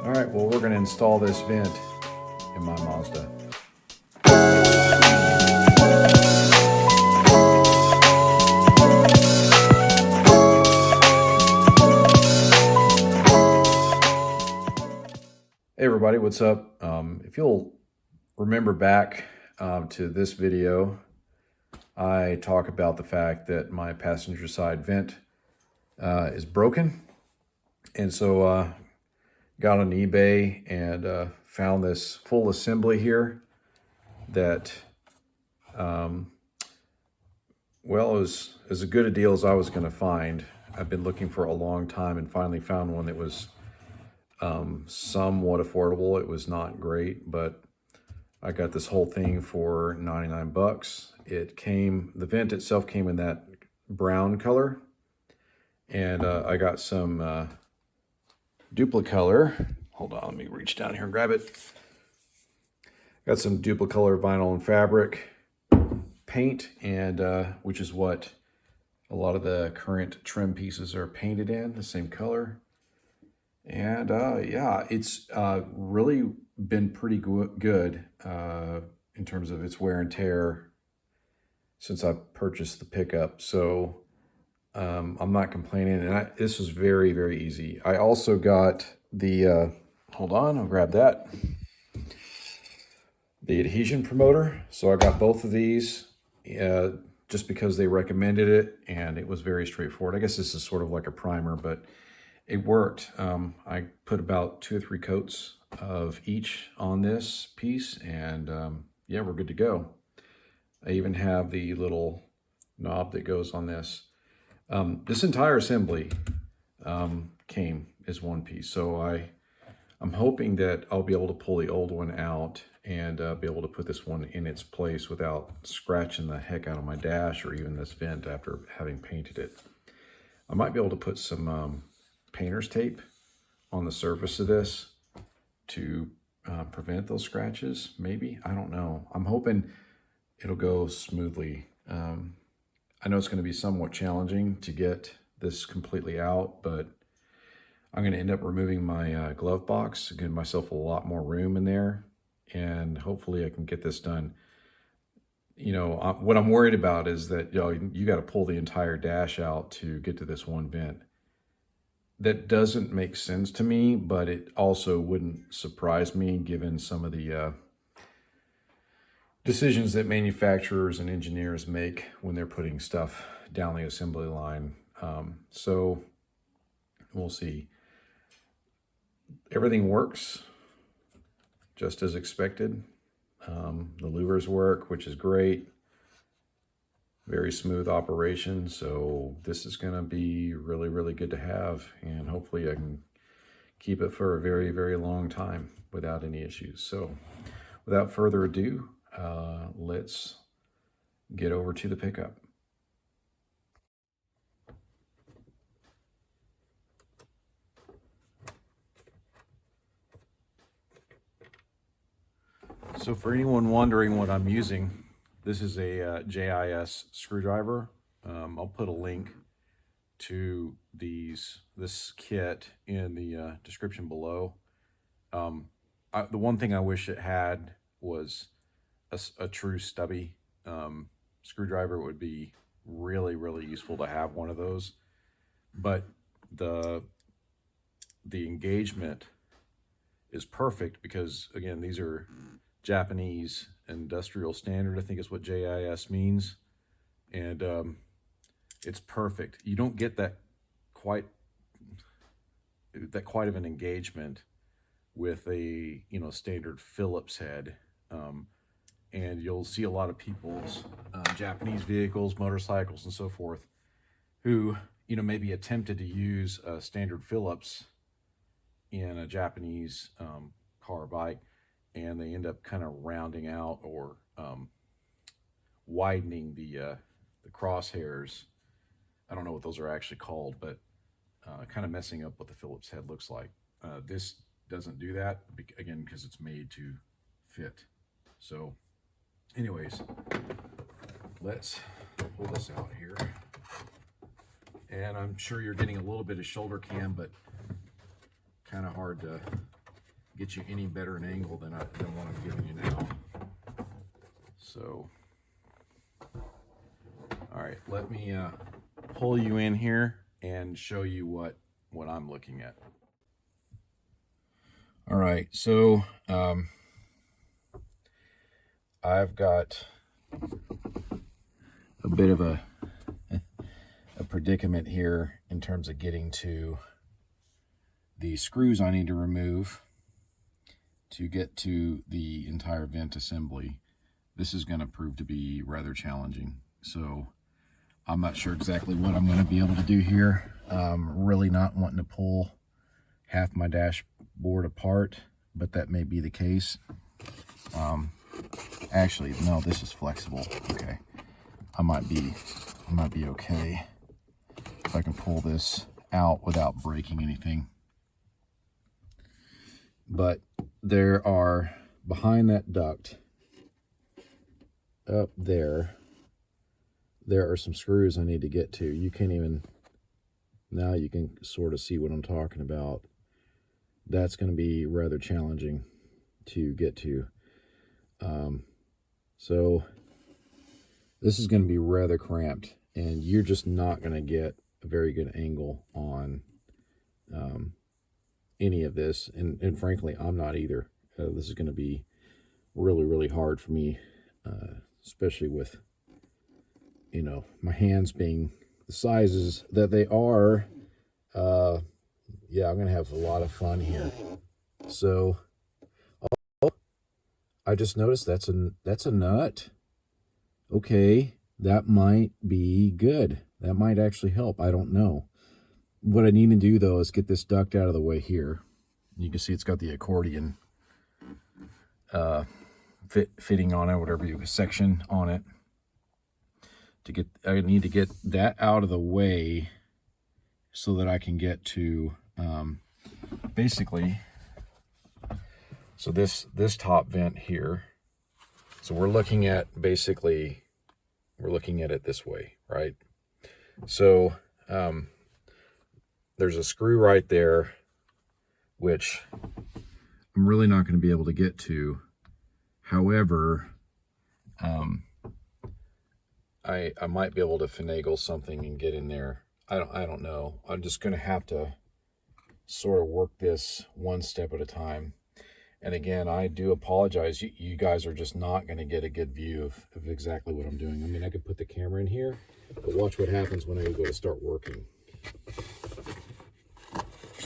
All right, well, we're going to install this vent in my Mazda. Hey everybody, what's up? If you'll remember back to this video, I talk about the fact that my passenger side vent is broken. And so got on eBay and found this full assembly here that, well, it was as good a deal as I was going to find. I've been looking for a long time and finally found one that was somewhat affordable. It was not great, but I got this whole thing for 99 bucks. The vent itself came in that brown color, and I got some duplicolor. Hold on, let me reach down here and grab it. Got some duplicolor vinyl and fabric paint, and which is what a lot of the current trim pieces are painted in, the same color. And yeah, it's really been pretty good in terms of its wear and tear since I purchased the pickup. So I'm not complaining. And this was very, very easy. I also got the, hold on, I'll grab that. The adhesion promoter. So I got both of these just because they recommended it, and it was very straightforward. I guess this is sort of like a primer, but it worked. I put about 2 or 3 coats of each on this piece, and yeah, we're good to go. I even have the little knob that goes on this. This entire assembly came as one piece, so I'm hoping that I'll be able to pull the old one out and be able to put this one in its place without scratching the heck out of my dash or even this vent after having painted it. I might be able to put some painter's tape on the surface of this to prevent those scratches, maybe. I don't know. I'm hoping it'll go smoothly. I know it's going to be somewhat challenging to get this completely out, but I'm going to end up removing my glove box, give myself a lot more room in there, and hopefully I can get this done. You know, what I'm worried about is that, you know, you got to pull the entire dash out to get to this one vent. That doesn't make sense to me, but it also wouldn't surprise me given some of the decisions that manufacturers and engineers make when they're putting stuff down the assembly line. So we'll see. Everything works just as expected. The louvers work, which is great. Very smooth operation, so this is going to be really, really good to have, and hopefully I can keep it for a very, very long time without any issues. So without further ado, let's get over to the pickup. So for anyone wondering what I'm using, this is a JIS screwdriver. I'll put a link to this kit in the description below. The one thing I wish it had was a true stubby screwdriver. Would be really, really useful to have one of those. But the engagement is perfect because, again, these are Japanese industrial standard, I think is what JIS means, and it's perfect. You don't get that quite of an engagement with a standard Phillips head, and you'll see a lot of people's Japanese vehicles, motorcycles, and so forth, who maybe attempted to use a standard Phillips in a Japanese car or bike, and they end up kind of rounding out or widening the crosshairs. I don't know what those are actually called, but kind of messing up what the Phillips head looks like. This doesn't do that, again, because it's made to fit. So anyways, let's pull this out here. And I'm sure you're getting a little bit of shoulder cam, but kind of hard to get you any better an angle than what I'm giving you now. So, all right, let me pull you in here and show you what I'm looking at. All right, so I've got a bit of a predicament here in terms of getting to the screws I need to remove to get to the entire vent assembly. This is going to prove to be rather challenging. So I'm not sure exactly what I'm going to be able to do here. Really not wanting to pull half my dashboard apart, but that may be the case. Actually, no, this is flexible. Okay, I might be okay if I can pull this out without breaking anything. But there are, behind that duct up there are some screws I need to get to. You can't even, now you can sort of see what I'm talking about. That's going to be rather challenging to get to. So this is going to be rather cramped, and you're just not going to get a very good angle on any of this. And frankly, I'm not either. This is going to be really, really hard for me, especially with, you know, my hands being the sizes that they are. Yeah, I'm going to have a lot of fun here. So, oh, I just noticed that's a nut. Okay, that might be good. That might actually help. I don't know. What I need to do, though, is get this duct out of the way here. You can see it's got the accordion fitting on it, whatever you section on it. I need to get that out of the way so that I can get to basically, so this top vent here. So we're looking at it this way, right? So there's a screw right there, which I'm really not going to be able to get to. However, I might be able to finagle something and get in there. I don't know. I'm just going to have to sort of work this one step at a time. And again, I do apologize. You guys are just not going to get a good view of exactly what I'm doing. I mean, I could put the camera in here, but watch what happens when I go to start working.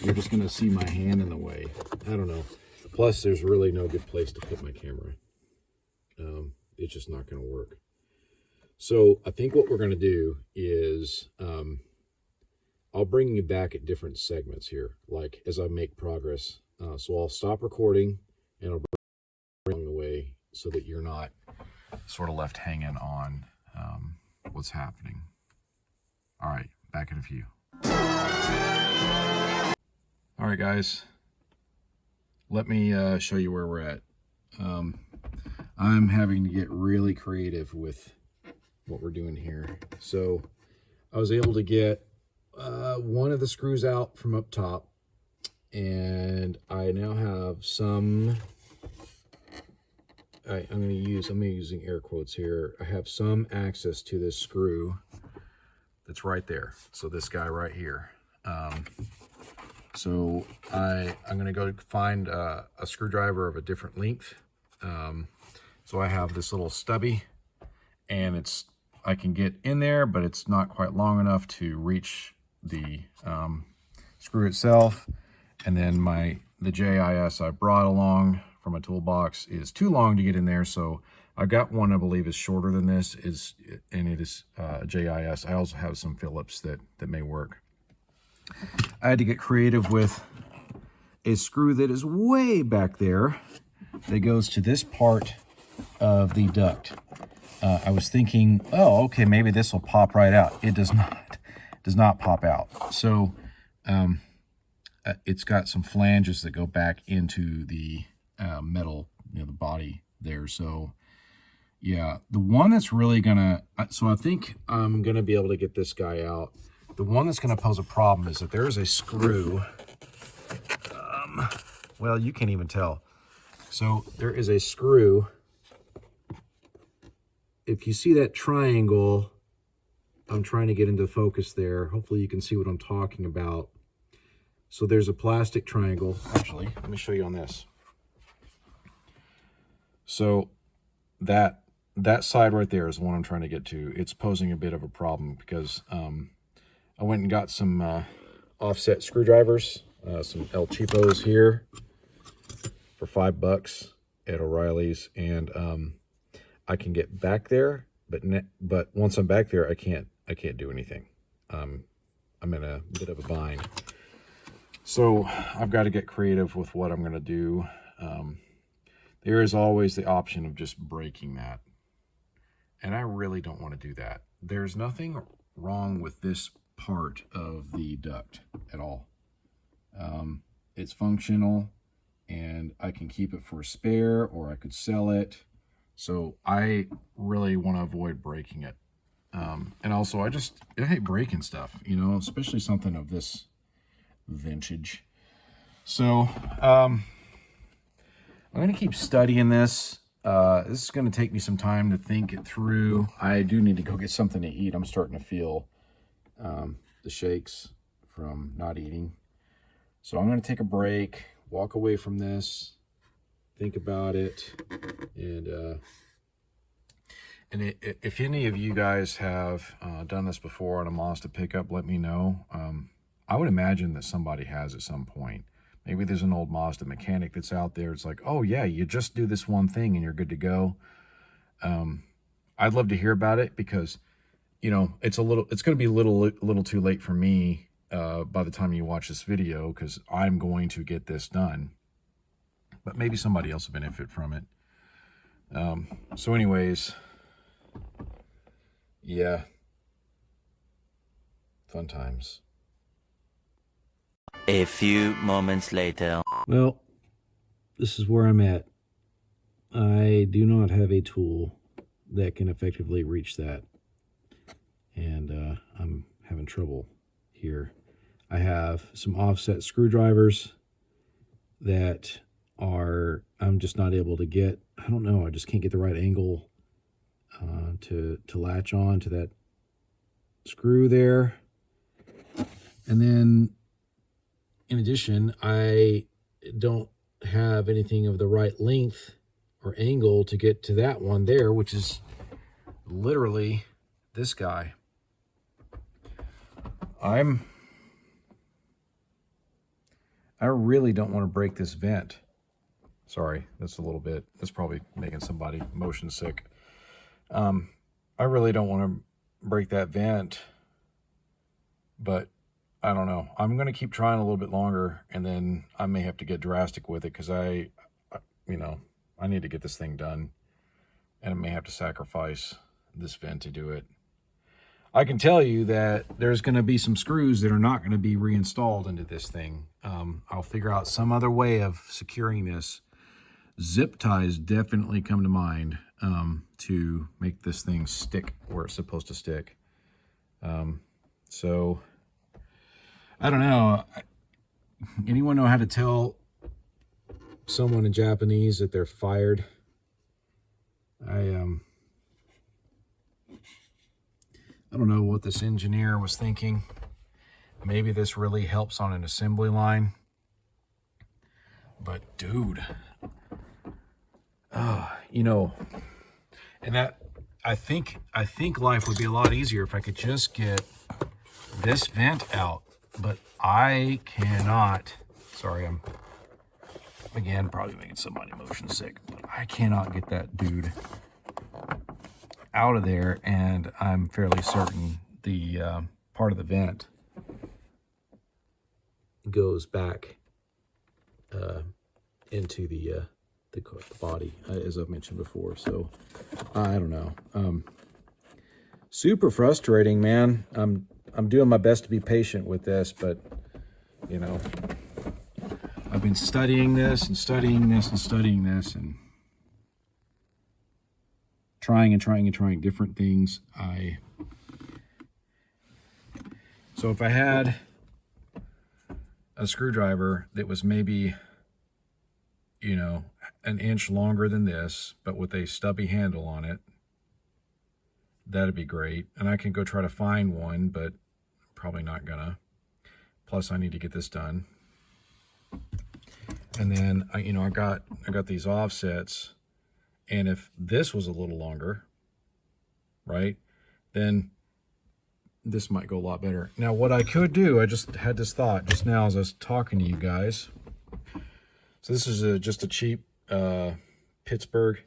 You're just going to see my hand in the way. I don't know. Plus, there's really no good place to put my camera. It's just not going to work. So I think what we're going to do is I'll bring you back at different segments here, like as I make progress. So I'll stop recording and I'll bring along the way so that you're not sort of left hanging on what's happening. All right, back in a few. All right, guys, let me show you where we're at. I'm having to get really creative with what we're doing here. So I was able to get one of the screws out from up top, and I now have some, I'm using air quotes here. I have some access to this screw that's right there. So this guy right here. So I'm going to go find a screwdriver of a different length. So I have this little stubby, and I can get in there, but it's not quite long enough to reach the screw itself. And then the JIS I brought along from my toolbox is too long to get in there. So I've got one I believe is shorter than this, and it is JIS. I also have some Phillips that may work. I had to get creative with a screw that is way back there that goes to this part of the duct. I was thinking, oh, okay, maybe this will pop right out. It does not. It does not pop out. So it's got some flanges that go back into the metal, the body there. So yeah, the one that's really gonna, so I think I'm gonna be able to get this guy out. The one that's gonna pose a problem is that there is a screw well, you can't even tell. So there is a screw. If you see that triangle, I'm trying to get into focus there. Hopefully you can see what I'm talking about. So there's a plastic triangle. Actually, let me show you on this. So that side right there is the one I'm trying to get to. It's posing a bit of a problem because I went and got some offset screwdrivers, some El Cheapos here for $5 at O'Reilly's, and I can get back there, but once I'm back there, I can't do anything. I'm in a bit of a bind. So I've got to get creative with what I'm going to do. There is always the option of just breaking that, and I really don't want to do that. There's nothing wrong with this part of the duct at all. It's functional, and I can keep it for a spare, or I could sell it. So I really want to avoid breaking it. And also, I hate breaking stuff, you know, especially something of this vintage. So I'm going to keep studying this. This is going to take me some time to think it through. I do need to go get something to eat. I'm starting to feel the shakes from not eating. So I'm going to take a break, walk away from this, think about it, and if any of you guys have done this before on a Mazda pickup, let me know. I would imagine that somebody has at some point. Maybe there's an old Mazda mechanic that's out there. It's like, oh yeah, you just do this one thing and you're good to go. I'd love to hear about it because, you know, it's going to be a little too late for me by the time you watch this video, because I'm going to get this done. But maybe somebody else will benefit from it. So anyways, yeah, fun times. A few moments later. Well, this is where I'm at. I do not have a tool that can effectively reach that. And I'm having trouble here. I have some offset screwdrivers that I'm just not able to get. I don't know, I just can't get the right angle to latch on to that screw there. And then in addition, I don't have anything of the right length or angle to get to that one there, which is literally this guy. I really don't want to break this vent. Sorry, that's probably making somebody motion sick. I really don't want to break that vent, but I don't know. I'm going to keep trying a little bit longer, and then I may have to get drastic with it because I need to get this thing done, and I may have to sacrifice this vent to do it. I can tell you that there's going to be some screws that are not going to be reinstalled into this thing. I'll figure out some other way of securing this. Zip ties definitely come to mind to make this thing stick where it's supposed to stick. So I don't know. Anyone know how to tell someone in Japanese that they're fired? I don't know what this engineer was thinking. Maybe this really helps on an assembly line. But dude, you know, and that I think life would be a lot easier if I could just get this vent out. But I cannot. Sorry, I'm again probably making somebody motion sick, but I cannot get that dude out of there, and I'm fairly certain the part of the vent goes back into the body, as I've mentioned before. So I don't know. Super frustrating, man. I'm doing my best to be patient with this, but you know, I've been studying this and studying this and studying this and trying different things. So if I had a screwdriver that was maybe you know, an inch longer than this, but with a stubby handle on it, that'd be great. And I can go try to find one, but probably not gonna. Plus I need to get this done. And then I got these offsets, and if this was a little longer, right, then this might go a lot better. Now what I could do, I just had this thought just now as I was talking to you guys. So this is just a cheap Pittsburgh.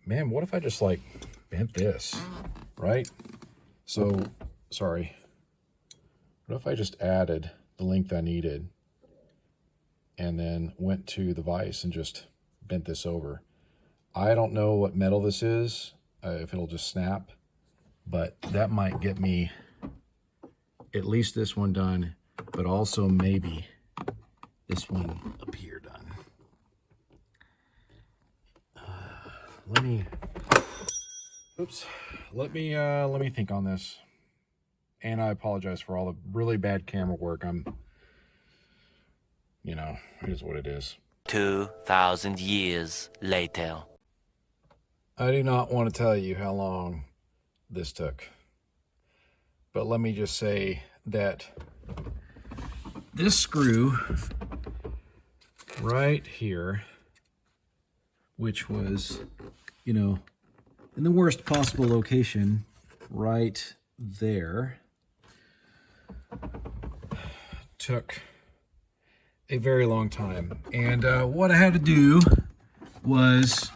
Man, what if I just like bent this, right? So, sorry. What if I just added the length I needed and then went to the vise and just bent this over? I don't know what metal this is, if it'll just snap, but that might get me at least this one done, but also maybe this one up here done. Let me think on this. And I apologize for all the really bad camera work. It is what it is. 2,000 years later. I do not want to tell you how long this took, but let me just say that this screw right here, which was, in the worst possible location, right there, took a very long time. And what I had to do was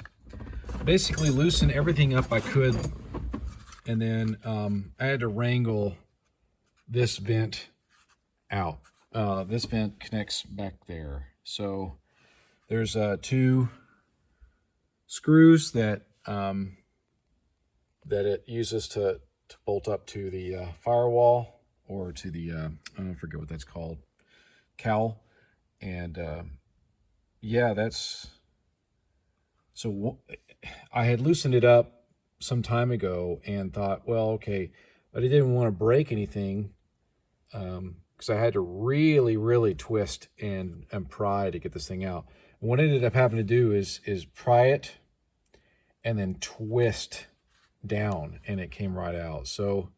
basically loosen everything up I could, and then I had to wrangle this vent out. This vent connects back there. So there's 2 screws that it uses to bolt up to the firewall, or to the I forget what that's called, cowl. And yeah, that's so. I had loosened it up some time ago and thought, well, okay, but I didn't want to break anything, because I had to really twist and pry to get this thing out. And what I ended up having to do is pry it and then twist down, and it came right out. So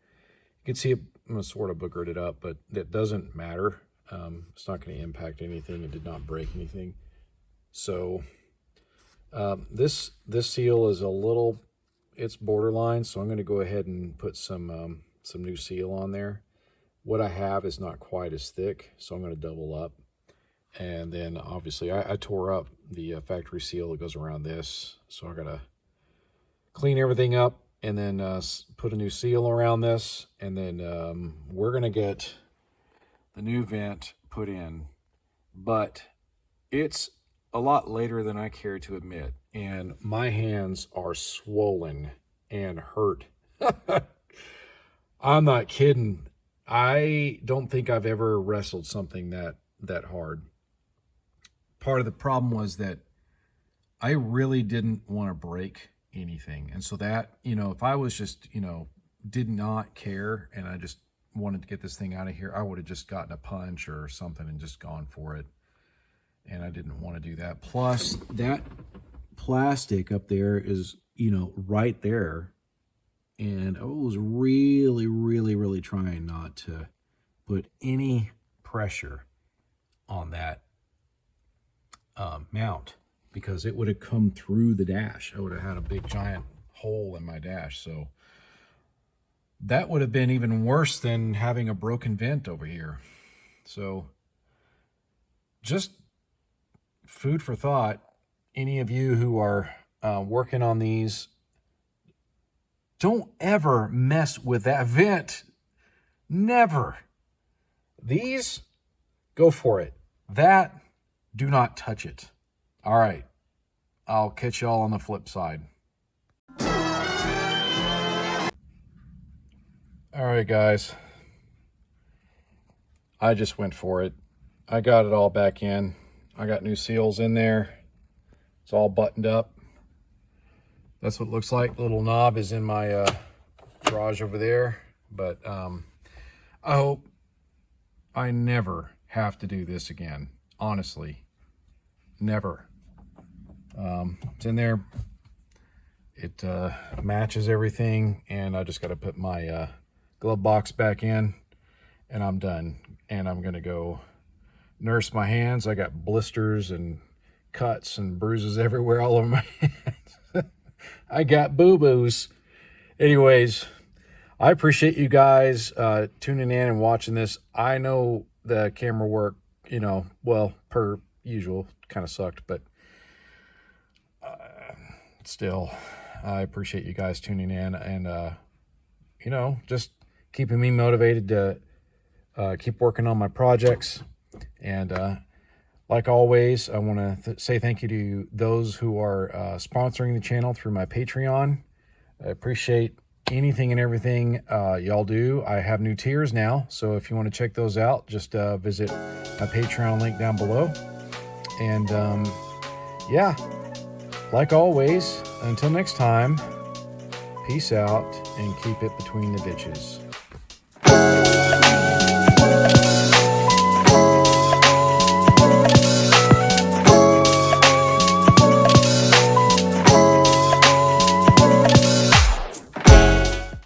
you can see I'm sort of boogered it up, but that doesn't matter. It's not going to impact anything. It did not break anything. So this seal is it's borderline, so I'm going to go ahead and put some new seal on there. What I have is not quite as thick, so I'm going to double up. And then obviously I tore up the factory seal that goes around this, so I got to clean everything up and then put a new seal around this, and then we're going to get the new vent put in. But it's a lot later than I care to admit, and my hands are swollen and hurt. I'm not kidding. I don't think I've ever wrestled something that hard. Part of the problem was that I really didn't want to break anything. And so that, if I was just, did not care and I just wanted to get this thing out of here, I would have just gotten a punch or something and just gone for it. And I didn't want to do that. Plus, that plastic up there is, right there. And I was really trying not to put any pressure on that mount, because it would have come through the dash. I would have had a big giant hole in my dash. So that would have been even worse than having a broken vent over here. So just food for thought. Any of you who are working on these, don't ever mess with that vent. Never. These, go for it. That, do not touch it. All right. I'll catch y'all on the flip side. All right, guys. I just went for it. I got it all back in. I got new seals in there. It's all buttoned up. That's what it looks like. The little knob is in my garage over there. But I hope I never have to do this again. Honestly, never. It's in there. It matches everything, and I just got to put my glove box back in, and I'm done. And I'm gonna go nurse my hands. I got blisters and cuts and bruises everywhere all over my hands. I got boo-boos. Anyways, I appreciate you guys tuning in and watching this. I know the camera work, you know, well, per usual, kind of sucked, but still, I appreciate you guys tuning in and, you know, just keeping me motivated to keep working on my projects. And like always, I want to say thank you to those who are sponsoring the channel through my Patreon. I appreciate anything and everything y'all do. I have new tiers now, so if you want to check those out, just visit my Patreon link down below. And yeah, like always, until next time, peace out and keep it between the ditches.